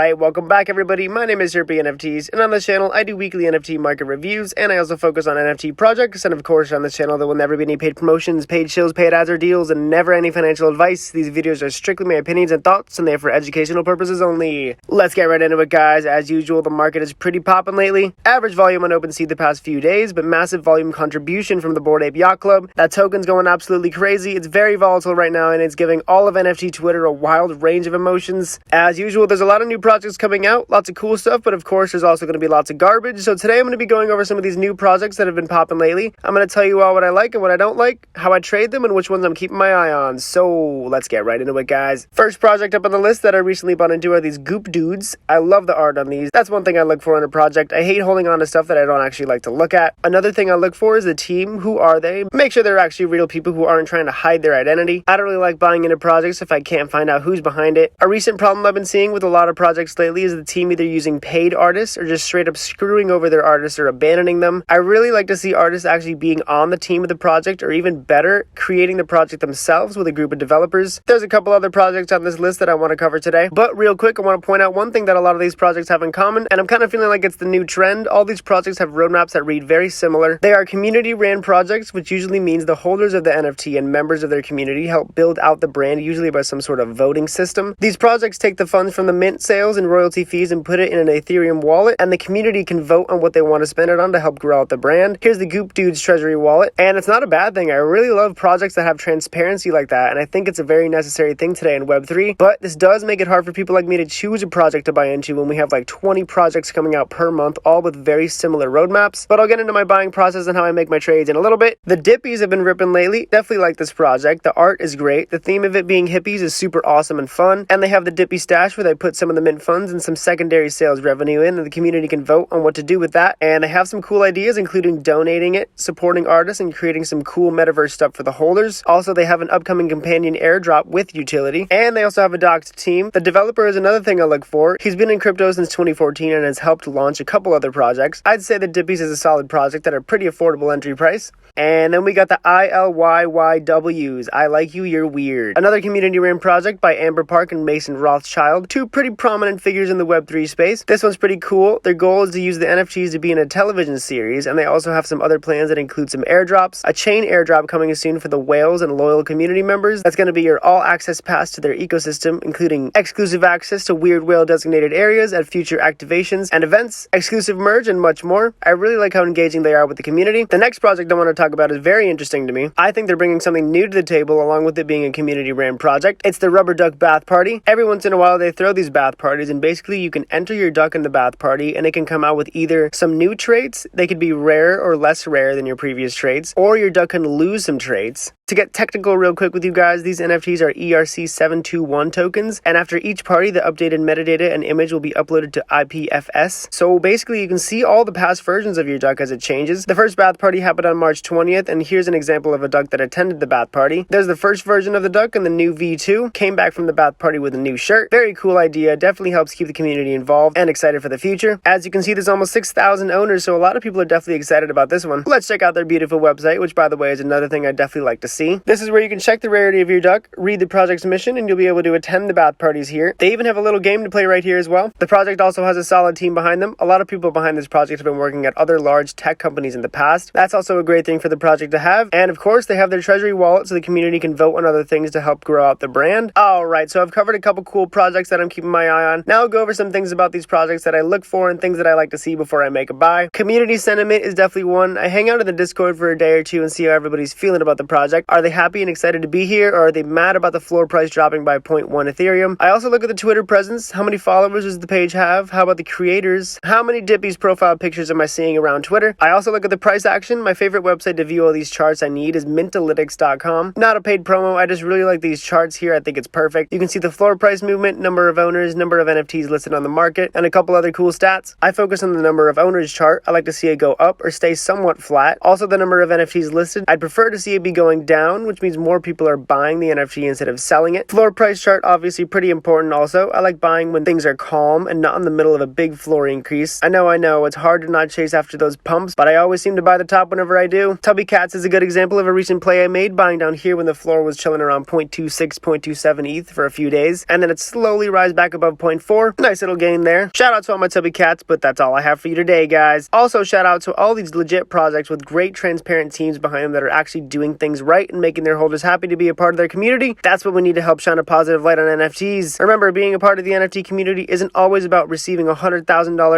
Alright, welcome back everybody. My name is NFTs, and on this channel I do weekly NFT market reviews, and I also focus on NFT projects, and of course on this channel there will never be any paid promotions, paid shills, paid ads or deals, and never any financial advice. These videos are strictly my opinions and thoughts, and they are for educational purposes only. Let's get right into it, guys. As usual, the market is pretty poppin' lately. Average volume on OpenSea the past few days, but massive volume contribution from the Bored Ape Yacht Club. That token's going absolutely crazy. It's very volatile right now, and it's giving all of NFT Twitter a wild range of emotions. As usual, there's a lot of new projects coming out, lots of cool stuff, but of course there's also going to be lots of garbage. So today I'm going to be going over some of these new projects that have been popping lately. I'm going to tell you all what I like and what I don't like, how I trade them, and which ones I'm keeping my eye on. So let's get right into it, guys. First project up on the list that I recently bought into are these Goopdoods. I love the art on these. That's one thing I look for in a project. I hate holding on to stuff that I don't actually like to look at. Another thing I look for is the team. Who are they? Make sure they're actually real people who aren't trying to hide their identity. I don't really like buying into projects if I can't find out who's behind it. A recent problem I've been seeing with a lot of projects lately is the team either using paid artists or just straight up screwing over their artists or abandoning them. I really like to see artists actually being on the team of the project, or even better, creating the project themselves with a group of developers. There's a couple other projects on this list that I want to cover today, but real quick I want to point out one thing that a lot of these projects have in common, and I'm kind of feeling like it's the new trend. All these projects have roadmaps that read very similar. They are community ran projects, which usually means the holders of the NFT and members of their community help build out the brand, usually by some sort of voting system. These projects take the funds from the mint sales and royalty fees and put it in an Ethereum wallet, and the community can vote on what they want to spend it on to help grow out the brand. Here's the Goopdoods treasury wallet, and it's not a bad thing. I really love projects that have transparency like that, and I think it's a very necessary thing today in Web3, but this does make it hard for people like me to choose a project to buy into when we have like 20 projects coming out per month, all with very similar roadmaps. But I'll get into my buying process and how I make my trades in a little bit. The Dippies have been ripping lately. Definitely like this project. The art is great. The theme of it being hippies is super awesome and fun, and they have the Dippy stash where they put some of the mint funds and some secondary sales revenue in, and the community can vote on what to do with that. And I have some cool ideas, including donating it, supporting artists, and creating some cool metaverse stuff for the holders. Also, they have an upcoming companion airdrop with utility, and they also have a docked team. The developer is another thing I look for. He's been in crypto since 2014 and has helped launch a couple other projects. I'd say the Dippies is a solid project at a pretty affordable entry price. And then we got the ILYYWs. I like you, you're weird. Another community ran project by Amber Park and Mason Rothschild, two pretty prominent figures in the Web3 space. This one's pretty cool. Their goal is to use the NFTs to be in a television series, and they also have some other plans that include some airdrops, a chain airdrop coming soon for the whales and loyal community members. That's going to be your all-access pass to their ecosystem, including exclusive access to weird whale designated areas at future activations and events, exclusive merge, and much more. I really like how engaging they are with the community. The next project I want to talk about is very interesting to me. I think they're bringing something new to the table, along with it being a community ran project. It's the Rubber Duck Bath Party. Every once in a while they throw these bath parties, and basically you can enter your duck in the bath party, and it can come out with either some new traits, they could be rare or less rare than your previous traits, or your duck can lose some traits. To get technical real quick with you guys, these NFTs are ERC721 tokens, and after each party, the updated metadata and image will be uploaded to IPFS. So basically, you can see all the past versions of your duck as it changes. The first bath party happened on March 20th, and here's an example of a duck that attended the bath party. There's the first version of the duck, and the new V2 came back from the bath party with a new shirt. Very cool idea, definitely helps keep the community involved and excited for the future. As you can see, there's almost 6,000 owners, so a lot of people are definitely excited about this one. Let's check out their beautiful website, which by the way is another thing I definitely like to see. This is where you can check the rarity of your duck, read the project's mission, and you'll be able to attend the bath parties here. They even have a little game to play right here as well. The project also has a solid team behind them. A lot of people behind this project have been working at other large tech companies in the past. That's also a great thing for the project to have. And of course, they have their treasury wallet so the community can vote on other things to help grow out the brand. Alright, so I've covered a couple cool projects that I'm keeping my eye on. Now I'll go over some things about these projects that I look for and things that I like to see before I make a buy. Community sentiment is definitely one. I hang out in the Discord for a day or two and see how everybody's feeling about the project. Are they happy and excited to be here, or are they mad about the floor price dropping by 0.1 Ethereum? I also look at the Twitter presence. How many followers does the page have? How about the creators? How many Dippies profile pictures am I seeing around Twitter? I also look at the price action. My favorite website to view all these charts I need is mintalytics.com. Not a paid promo. I just really like these charts here. I think it's perfect. You can see the floor price movement, number of owners, number of NFTs listed on the market, and a couple other cool stats. I focus on the number of owners chart. I like to see it go up or stay somewhat flat. Also the number of NFTs listed. I'd prefer to see it be going down, which means more people are buying the NFT instead of selling it. Floor price chart, obviously pretty important also. I like buying when things are calm and not in the middle of a big floor increase. I know, it's hard to not chase after those pumps, but I always seem to buy the top whenever I do. Tubby Cats is a good example of a recent play I made, buying down here when the floor was chilling around 0.26, 0.27 ETH for a few days, and then it slowly rise back above 0.4. Nice little gain there. Shout out to all my Tubby Cats, but that's all I have for you today, guys. Also, shout out to all these legit projects with great transparent teams behind them that are actually doing things right and making their holders happy to be a part of their community. That's what we need to help shine a positive light on NFTs. Remember, being a part of the NFT community isn't always about receiving $100,000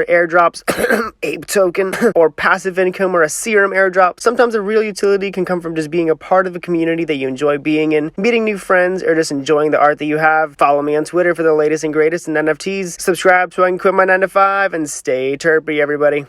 airdrops, ape token, or passive income or a serum airdrop. Sometimes a real utility can come from just being a part of a community that you enjoy being in, meeting new friends, or just enjoying the art that you have. Follow me on Twitter for the latest and greatest in NFTs. Subscribe so I can quit my 9 to 5 and stay terpy, everybody.